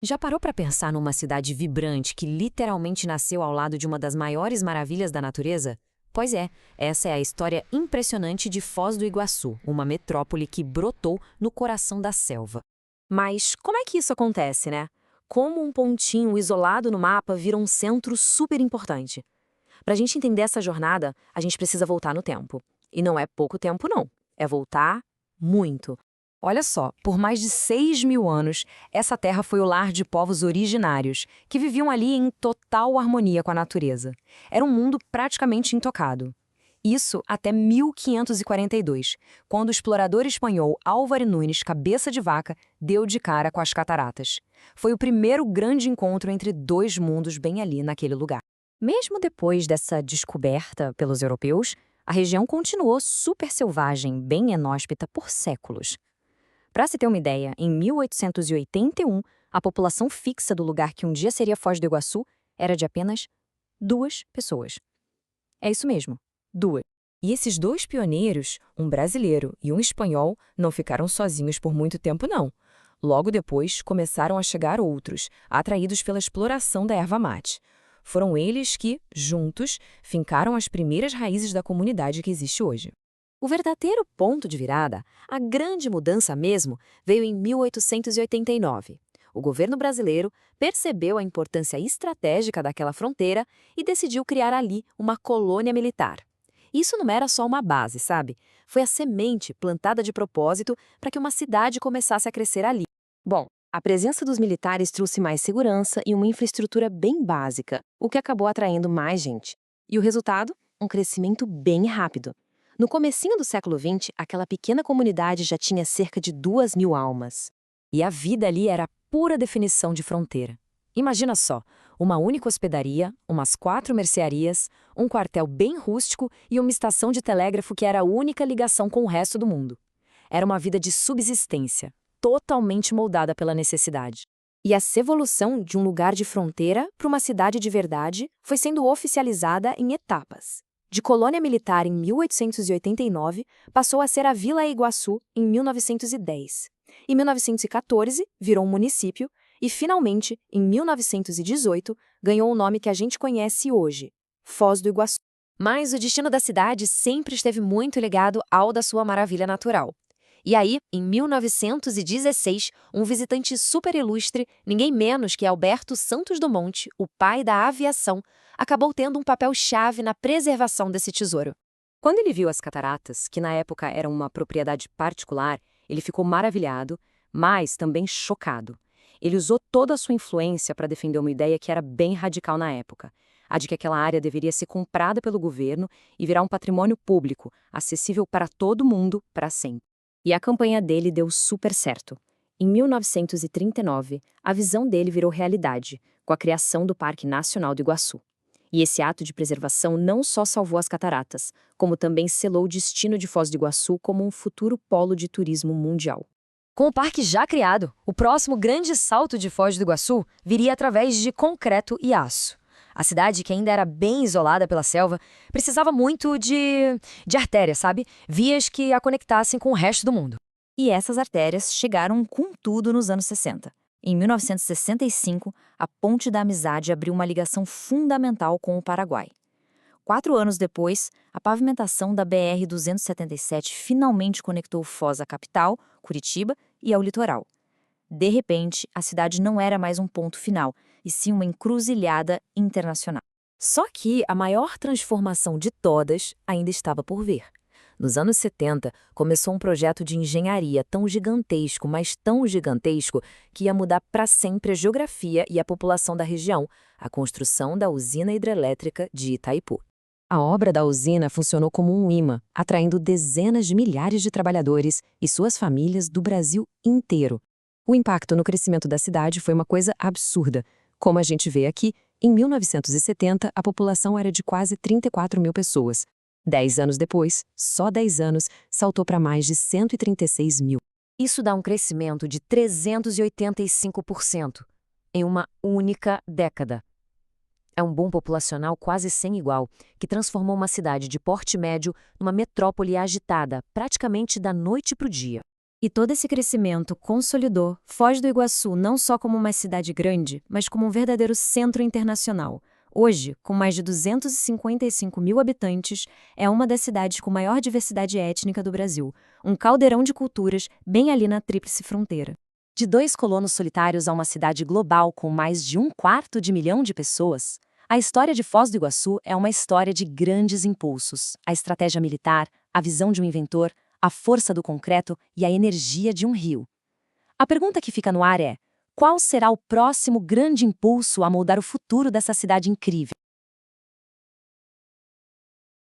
Já parou para pensar numa cidade vibrante que literalmente nasceu ao lado de uma das maiores maravilhas da natureza? Pois é, essa é a história impressionante de Foz do Iguaçu, uma metrópole que brotou no coração da selva. Mas como é que isso acontece, né? Como um pontinho isolado no mapa vira um centro super importante? Para a gente entender essa jornada, a gente precisa voltar no tempo. E não é pouco tempo, não. É voltar muito. Olha só, por mais de 6.000 anos, essa terra foi o lar de povos originários, que viviam ali em total harmonia com a natureza. Era um mundo praticamente intocado. Isso até 1542, quando o explorador espanhol Álvaro Nunes Cabeça de Vaca deu de cara com as cataratas. Foi o primeiro grande encontro entre dois mundos bem ali naquele lugar. Mesmo depois dessa descoberta pelos europeus, a região continuou super selvagem, bem inóspita por séculos. Para se ter uma ideia, em 1881, a população fixa do lugar que um dia seria Foz do Iguaçu era de apenas 2 pessoas. É isso mesmo, 2. E esses dois pioneiros, um brasileiro e um espanhol, não ficaram sozinhos por muito tempo, não. Logo depois, começaram a chegar outros, atraídos pela exploração da erva mate. Foram eles que, juntos, fincaram as primeiras raízes da comunidade que existe hoje. O verdadeiro ponto de virada, a grande mudança mesmo, veio em 1889. O governo brasileiro percebeu a importância estratégica daquela fronteira e decidiu criar ali uma colônia militar. Isso não era só uma base, sabe? Foi a semente plantada de propósito para que uma cidade começasse a crescer ali. Bom, a presença dos militares trouxe mais segurança e uma infraestrutura bem básica, o que acabou atraindo mais gente. E o resultado? Um crescimento bem rápido. No comecinho do século XX, aquela pequena comunidade já tinha cerca de 2.000 almas. E a vida ali era a pura definição de fronteira. Imagina só, uma única hospedaria, umas 4 mercearias, um quartel bem rústico e uma estação de telégrafo que era a única ligação com o resto do mundo. Era uma vida de subsistência, totalmente moldada pela necessidade. E essa evolução de um lugar de fronteira para uma cidade de verdade foi sendo oficializada em etapas. De colônia militar em 1889, passou a ser a Vila Iguaçu em 1910. Em 1914, virou um município e, finalmente, em 1918, ganhou o nome que a gente conhece hoje, Foz do Iguaçu. Mas o destino da cidade sempre esteve muito ligado ao da sua maravilha natural. E aí, em 1916, um visitante super ilustre, ninguém menos que Alberto Santos Dumont, o pai da aviação, acabou tendo um papel-chave na preservação desse tesouro. Quando ele viu as cataratas, que na época eram uma propriedade particular, ele ficou maravilhado, mas também chocado. Ele usou toda a sua influência para defender uma ideia que era bem radical na época, a de que aquela área deveria ser comprada pelo governo e virar um patrimônio público, acessível para todo mundo, para sempre. E a campanha dele deu super certo. Em 1939, a visão dele virou realidade, com a criação do Parque Nacional do Iguaçu. E esse ato de preservação não só salvou as cataratas, como também selou o destino de Foz do Iguaçu como um futuro polo de turismo mundial. Com o parque já criado, o próximo grande salto de Foz do Iguaçu viria através de concreto e aço. A cidade, que ainda era bem isolada pela selva, precisava muito de artérias, sabe? Vias que a conectassem com o resto do mundo. E essas artérias chegaram com tudo nos anos 60. Em 1965, a Ponte da Amizade abriu uma ligação fundamental com o Paraguai. 4 anos depois, a pavimentação da BR-277 finalmente conectou Foz à capital, Curitiba, e ao litoral. De repente, a cidade não era mais um ponto final, e sim uma encruzilhada internacional. Só que a maior transformação de todas ainda estava por vir. Nos anos 70, começou um projeto de engenharia tão gigantesco, mas tão gigantesco, que ia mudar para sempre a geografia e a população da região, a construção da usina hidrelétrica de Itaipu. A obra da usina funcionou como um imã, atraindo dezenas de milhares de trabalhadores e suas famílias do Brasil inteiro. O impacto no crescimento da cidade foi uma coisa absurda. Como a gente vê aqui, em 1970, a população era de quase 34.000 pessoas. 10 anos depois, só 10 anos, saltou para mais de 136 mil. Isso dá um crescimento de 385% em uma única década. É um boom populacional quase sem igual, que transformou uma cidade de porte médio numa metrópole agitada, praticamente da noite para o dia. E todo esse crescimento consolidou Foz do Iguaçu não só como uma cidade grande, mas como um verdadeiro centro internacional. Hoje, com mais de 255 mil habitantes, é uma das cidades com maior diversidade étnica do Brasil, um caldeirão de culturas bem ali na Tríplice Fronteira. De 2 colonos solitários a uma cidade global com mais de 1/4 de milhão de pessoas, a história de Foz do Iguaçu é uma história de grandes impulsos. A estratégia militar, a visão de um inventor, a força do concreto e a energia de um rio. A pergunta que fica no ar é: qual será o próximo grande impulso a moldar o futuro dessa cidade incrível?